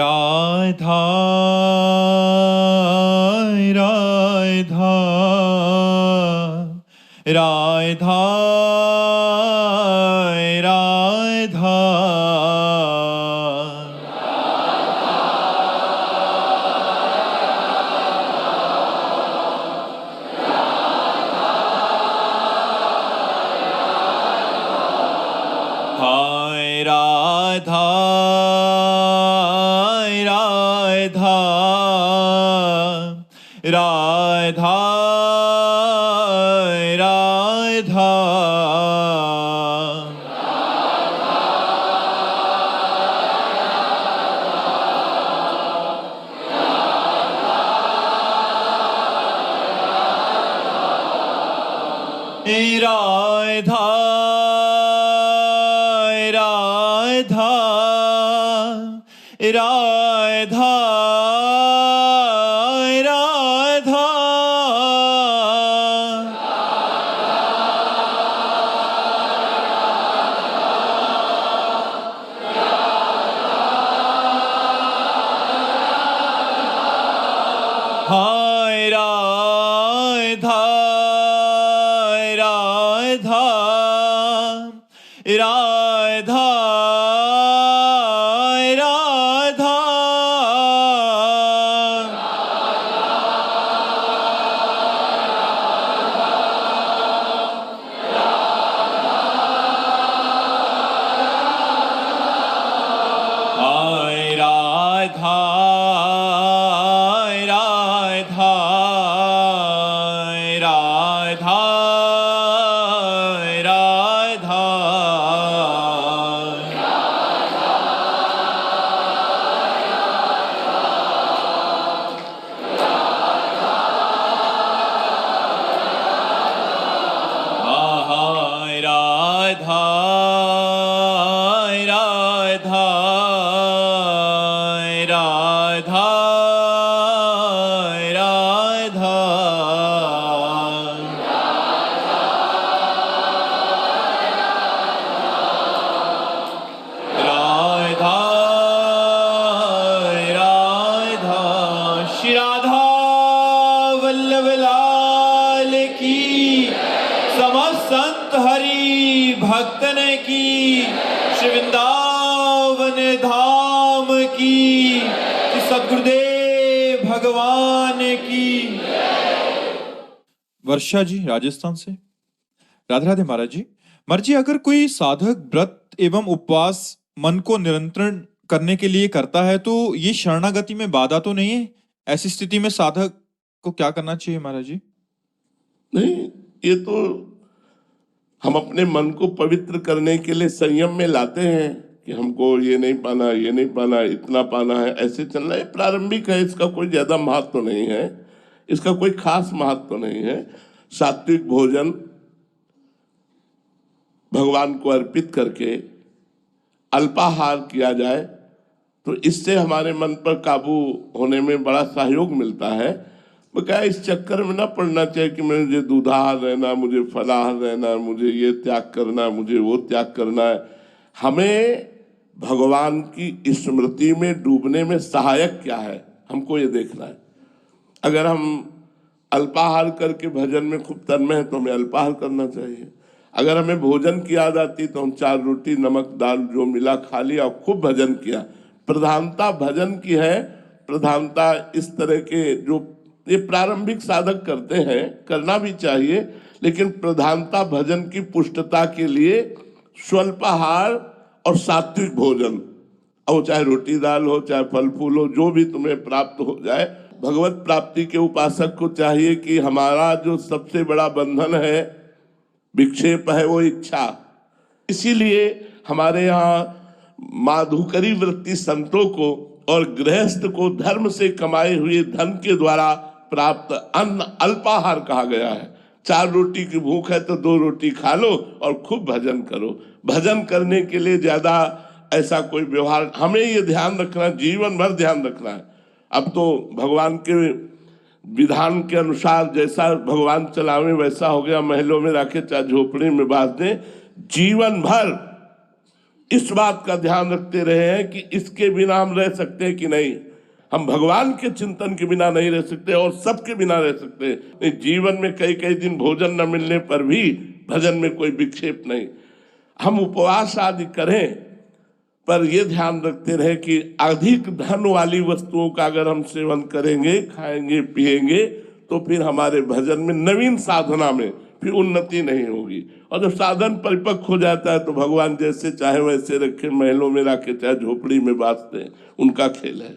राधा राधा राधा राधा हाय राधा राधा राधा राधा राधा राधा राधा राधा हाय राधा राधा राधा राधा हाय राधा राधा राधा राधा हाय राधा राधा राधा राधा राधा राधा श्री राधा वल्लभ लाल की समस्त संत हरि भक्तन की श्री वृंदावन धाम की श्री सद्गुरुदेव भगवान की। वर्षा जी राजस्थान से। राधे राधे महाराज जी। महाराज जी, अगर कोई साधक व्रत एवं उपवास मन को नियंत्रण करने के लिए करता है तो ये शरणागति में बाधा तो नहीं है? ऐसी स्थिति में साधक को क्या करना चाहिए महाराज जी? नहीं, ये तो हम अपने मन को पवित्र करने के लिए संयम में लाते हैं कि हमको ये नहीं पाना, ये नहीं पाना, इतना पाना है, ऐसे चलना है। प्रारंभिक है, इसका कोई ज्यादा महत्व तो नहीं है, इसका कोई खास महत्व तो नहीं है। सात्विक भोजन भगवान को अर्पित करके अल्पाहार किया जाए तो इससे हमारे मन पर काबू होने में बड़ा सहयोग मिलता है। क्या इस चक्कर में ना पड़ना चाहिए कि मुझे दूधाहार रहना, मुझे फलाहार रहना, मुझे ये त्याग करना, मुझे वो त्याग करना है। हमें भगवान की स्मृति में डूबने में सहायक क्या है, हमको ये देखना है। अगर हम अल्पाहार करके भजन में खूब तन्मय है तो हमें अल्पाहार करना चाहिए। अगर हमें भोजन की याद आती तो हम 4 रोटी नमक दाल जो मिला खा लिया और खूब भजन किया। प्रधानता भजन की है, प्रधानता इस तरह के जो ये प्रारंभिक साधक करते हैं, करना भी चाहिए, लेकिन प्रधानता भजन की पुष्टता के लिए स्वल्पाहार और सात्विक भोजन, और चाहे रोटी दाल हो, चाहे फल फूल हो, जो भी तुम्हें प्राप्त हो जाए। भगवत प्राप्ति के उपासक को चाहिए कि हमारा जो सबसे बड़ा बंधन है, विक्षेप है, वो इच्छा। इसीलिए हमारे यहाँ माधुकरी वृत्ति संतों को और गृहस्थ को धर्म से कमाए हुए धन के द्वारा प्राप्त अन्न अल्पाहार कहा गया है। 4 रोटी की भूख है तो 2 रोटी खा लो और खूब भजन करो। भजन करने के लिए ज्यादा ऐसा कोई व्यवहार, हमें ये ध्यान रखना, जीवन भर ध्यान रखना है। अब तो भगवान के विधान के अनुसार जैसा भगवान चलावे वैसा हो गया, महलों में रखे चाहे झोपड़ी में बांध दें, जीवन भर इस बात का ध्यान रखते रहे हैं कि इसके बिना हम रह सकते हैं कि नहीं। हम भगवान के चिंतन के बिना नहीं रह सकते और सबके बिना रह सकते। जीवन में कई कई दिन भोजन न मिलने पर भी भजन में कोई विक्षेप नहीं। हम उपवास आदि करें, पर यह ध्यान रखते रहे कि अधिक धन वाली वस्तुओं का अगर हम सेवन करेंगे, खाएंगे, पिएंगे, तो फिर हमारे भजन में, नवीन साधना में फिर उन्नति नहीं होगी। और जब साधन परिपक्व हो जाता है तो भगवान जैसे चाहे वैसे रखे, महलों में रखे, चाहे झोपड़ी में बास दें, उनका खेल है।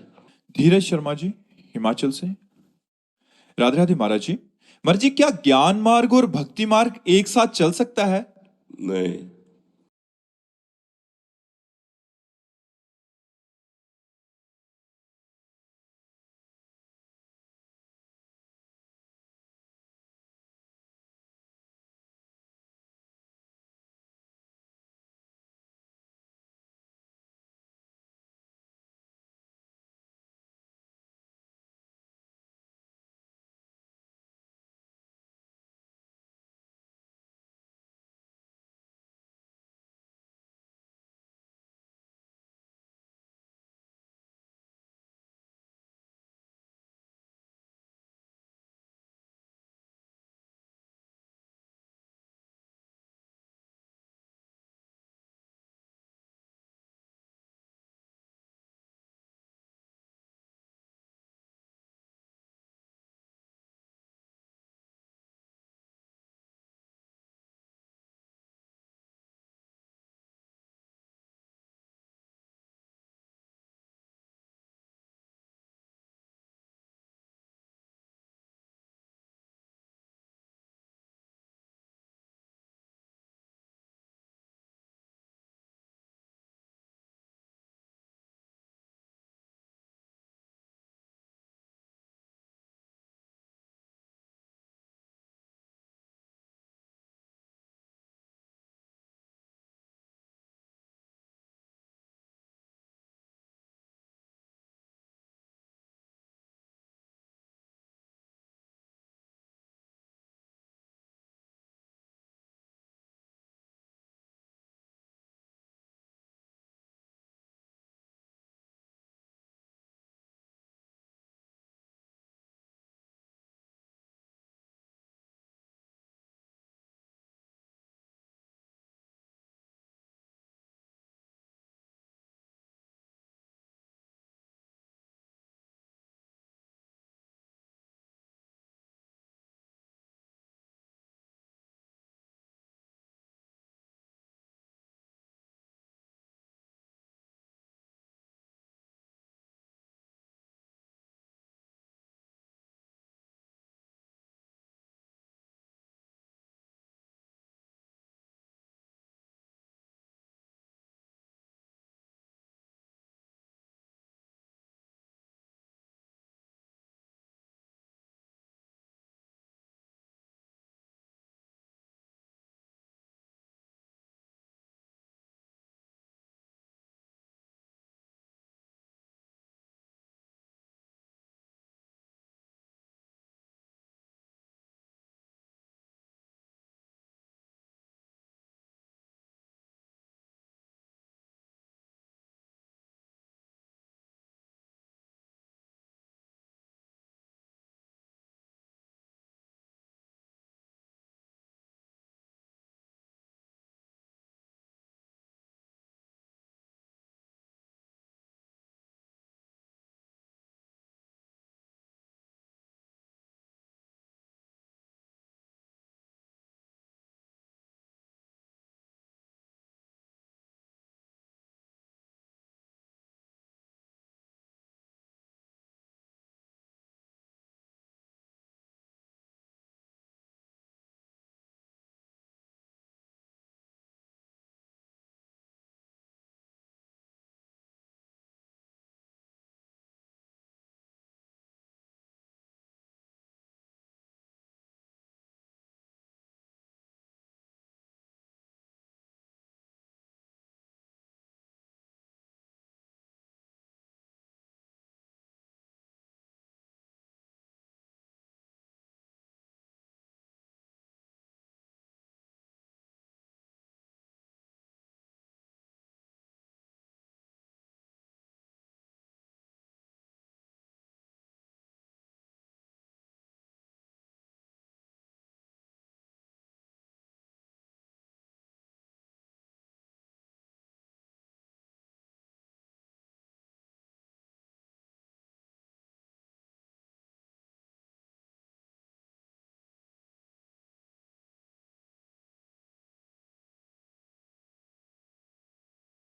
धीरज शर्मा जी हिमाचल से। राधे राधे महाराज जी। महाराज जी, क्या ज्ञान मार्ग और भक्ति मार्ग एक साथ चल सकता है? नहीं।